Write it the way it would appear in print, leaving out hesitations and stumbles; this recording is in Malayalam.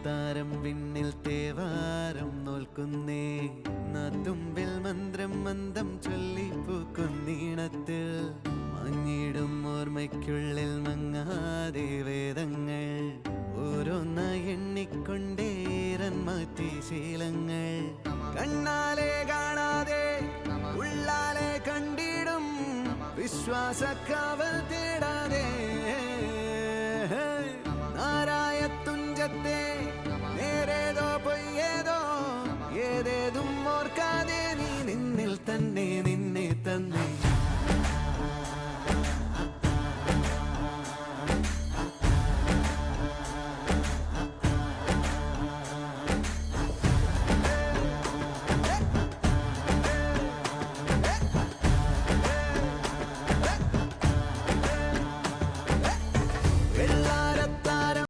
താരം വിണ്ണിൽ തേവാരം നോൽക്കുന്നേ നാത്തുമ്പിൽ മന്ത്രം മന്ദം ചൊല്ലിപ്പൂക്കുന്നീണത്തിൽ മഞ്ഞിടും ഓർമ്മയ്ക്കുള്ളിൽ മങ്ങാതെ വേദങ്ങൾ ഓരോന്നായി എണ്ണിക്കൊണ്ടേരൻ മാറ്റി ശീലങ്ങൾ കണ്ണാലെ കാണാതെ ഉള്ളാലെ കണ്ടിടും വിശ്വാസക്കാവൽ